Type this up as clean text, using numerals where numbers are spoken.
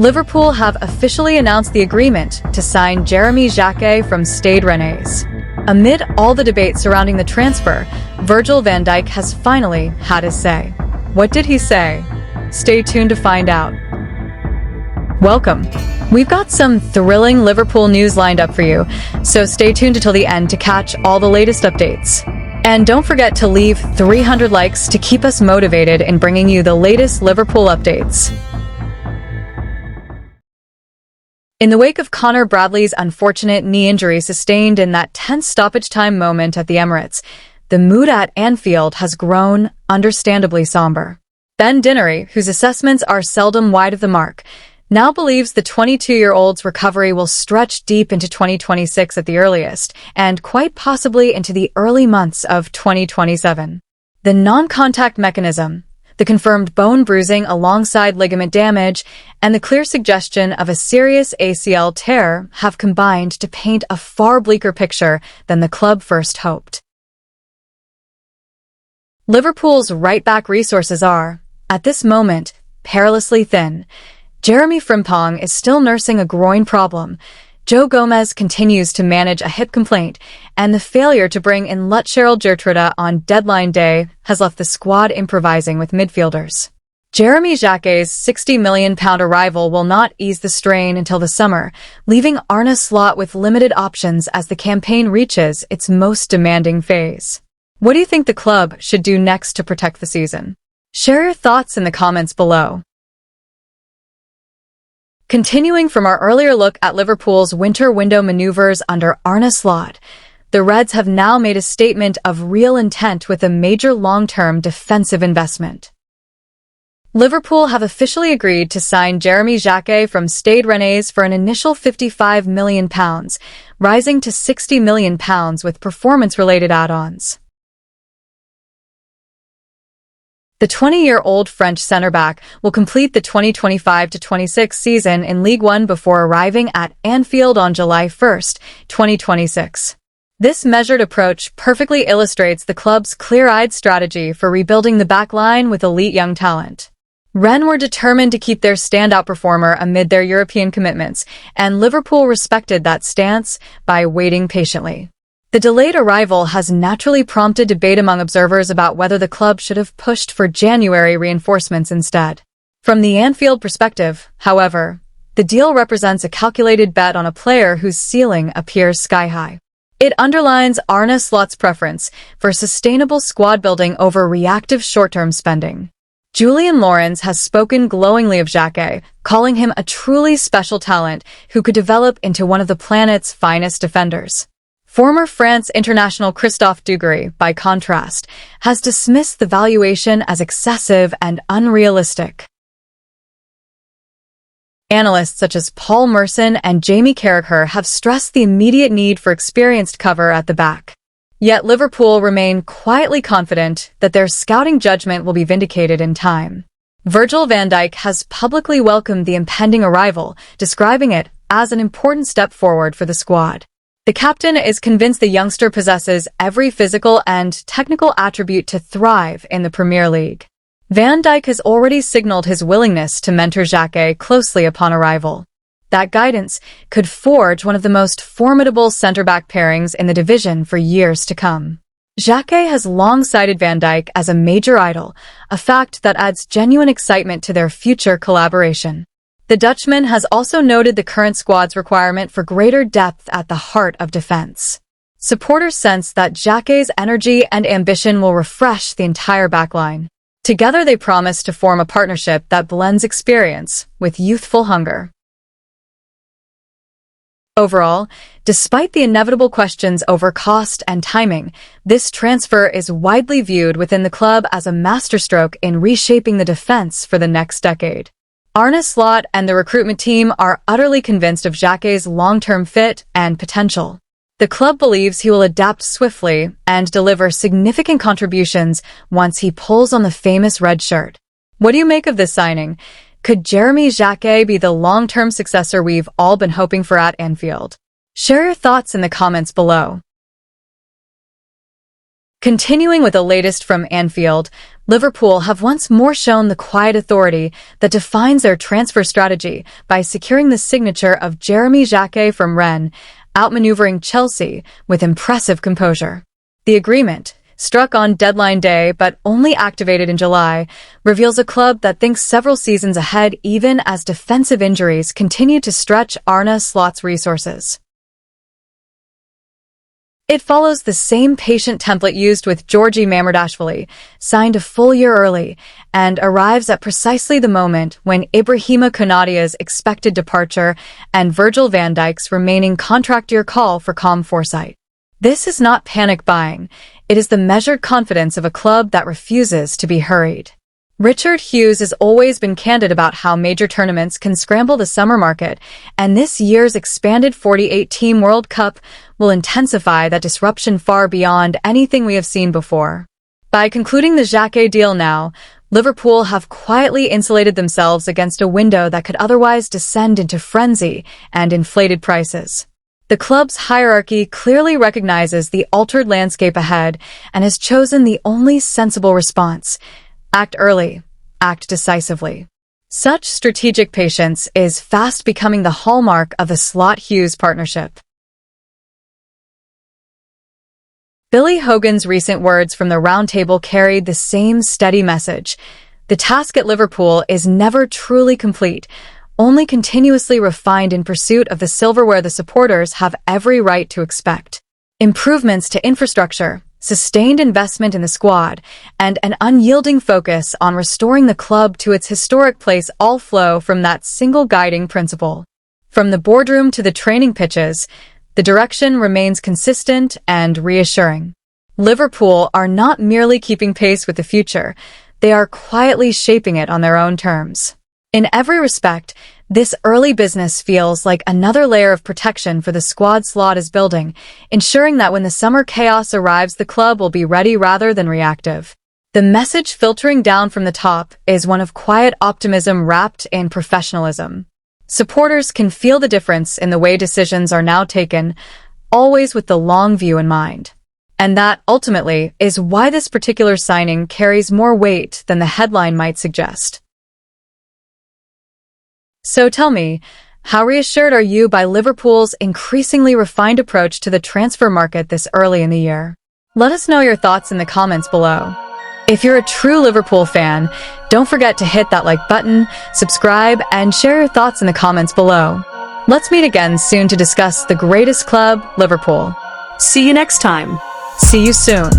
Liverpool have officially announced the agreement to sign Jérémy Jacquet from Stade Rennais. Amid all the debate surrounding the transfer, Virgil van Dijk has finally had his say. What did he say? Stay tuned to find out. Welcome. We've got some thrilling Liverpool news lined up for you, so stay tuned until the end to catch all the latest updates. And don't forget to leave 300 likes to keep us motivated in bringing you the latest Liverpool updates. In the wake of Connor Bradley's unfortunate knee injury sustained in that tense stoppage time moment at the Emirates, the mood at Anfield has grown understandably somber. Ben Dinnery, whose assessments are seldom wide of the mark, now believes the 22-year-old's recovery will stretch deep into 2026 at the earliest, and quite possibly into the early months of 2027. The non-contact mechanism, the confirmed bone bruising alongside ligament damage, and the clear suggestion of a serious ACL tear have combined to paint a far bleaker picture than the club first hoped. Liverpool's right-back resources are, at this moment, perilously thin. Jeremy Frimpong is still nursing a groin problem, Joe Gomez continues to manage a hip complaint, and the failure to bring in Lutgerald Geertruida on deadline day has left the squad improvising with midfielders. Jérémy Jacquet's £60 million arrival will not ease the strain until the summer, leaving Arne Slot with limited options as the campaign reaches its most demanding phase. What do you think the club should do next to protect the season? Share your thoughts in the comments below. Continuing from our earlier look at Liverpool's winter window maneuvers under Arne Slot, the Reds have now made a statement of real intent with a major long-term defensive investment. Liverpool have officially agreed to sign Jérémy Jacquet from Stade Rennais for an initial £55 million, rising to £60 million with performance-related add-ons. The 20-year-old French centre-back will complete the 2025-26 season in Ligue 1 before arriving at Anfield on July 1, 2026. This measured approach perfectly illustrates the club's clear-eyed strategy for rebuilding the back line with elite young talent. Rennes were determined to keep their standout performer amid their European commitments, and Liverpool respected that stance by waiting patiently. The delayed arrival has naturally prompted debate among observers about whether the club should have pushed for January reinforcements instead. From the Anfield perspective, however, the deal represents a calculated bet on a player whose ceiling appears sky-high. It underlines Arne Slot's preference for sustainable squad building over reactive short-term spending. Julian Laurens has spoken glowingly of Jacquet, calling him a truly special talent who could develop into one of the planet's finest defenders. Former France international Christophe Dugarry, by contrast, has dismissed the valuation as excessive and unrealistic. Analysts such as Paul Merson and Jamie Carragher have stressed the immediate need for experienced cover at the back. Yet Liverpool remain quietly confident that their scouting judgment will be vindicated in time. Virgil van Dijk has publicly welcomed the impending arrival, describing it as an important step forward for the squad. The captain is convinced the youngster possesses every physical and technical attribute to thrive in the Premier League. Van Dijk has already signaled his willingness to mentor Jacquet closely upon arrival. That guidance could forge one of the most formidable centre-back pairings in the division for years to come. Jacquet has long cited Van Dijk as a major idol, a fact that adds genuine excitement to their future collaboration. The Dutchman has also noted the current squad's requirement for greater depth at the heart of defense. Supporters sense that Jacquet's energy and ambition will refresh the entire backline. Together they promise to form a partnership that blends experience with youthful hunger. Overall, despite the inevitable questions over cost and timing, this transfer is widely viewed within the club as a masterstroke in reshaping the defense for the next decade. Arne Slot and the recruitment team are utterly convinced of Jacquet's long-term fit and potential. The club believes he will adapt swiftly and deliver significant contributions once he pulls on the famous red shirt. What do you make of this signing? Could Jérémy Jacquet be the long-term successor we've all been hoping for at Anfield? Share your thoughts in the comments below. Continuing with the latest from Anfield, Liverpool have once more shown the quiet authority that defines their transfer strategy by securing the signature of Jérémy Jacquet from Rennes, outmaneuvering Chelsea with impressive composure. The agreement, struck on deadline day but only activated in July, reveals a club that thinks several seasons ahead even as defensive injuries continue to stretch Arne Slot's resources. It follows the same patient template used with Georgi Mamardashvili, signed a full year early, and arrives at precisely the moment when Ibrahima Konatia's expected departure and Virgil van Dijk's remaining contract year call for calm foresight. This is not panic buying, it is the measured confidence of a club that refuses to be hurried. Richard Hughes has always been candid about how major tournaments can scramble the summer market, and this year's expanded 48-team World Cup will intensify that disruption far beyond anything we have seen before. By concluding the Jacquet deal now, Liverpool have quietly insulated themselves against a window that could otherwise descend into frenzy and inflated prices. The club's hierarchy clearly recognizes the altered landscape ahead and has chosen the only sensible response: act early, act decisively. Such strategic patience is fast becoming the hallmark of the Slot-Hughes partnership. Billy Hogan's recent words from the roundtable carried the same steady message. The task at Liverpool is never truly complete, only continuously refined in pursuit of the silverware the supporters have every right to expect. Improvements to infrastructure, sustained investment in the squad, and an unyielding focus on restoring the club to its historic place all flow from that single guiding principle. From the boardroom to the training pitches, the direction remains consistent and reassuring. Liverpool are not merely keeping pace with the future, they are quietly shaping it on their own terms. In every respect, this early business feels like another layer of protection for the squad Slot is building, ensuring that when the summer chaos arrives, the club will be ready rather than reactive. The message filtering down from the top is one of quiet optimism wrapped in professionalism. Supporters can feel the difference in the way decisions are now taken, always with the long view in mind. And that, ultimately, is why this particular signing carries more weight than the headline might suggest. So tell me, how reassured are you by Liverpool's increasingly refined approach to the transfer market this early in the year? Let us know your thoughts in the comments below. If you're a true Liverpool fan, don't forget to hit that like button, subscribe, and share your thoughts in the comments below. Let's meet again soon to discuss the greatest club, Liverpool. See you next time. See you soon.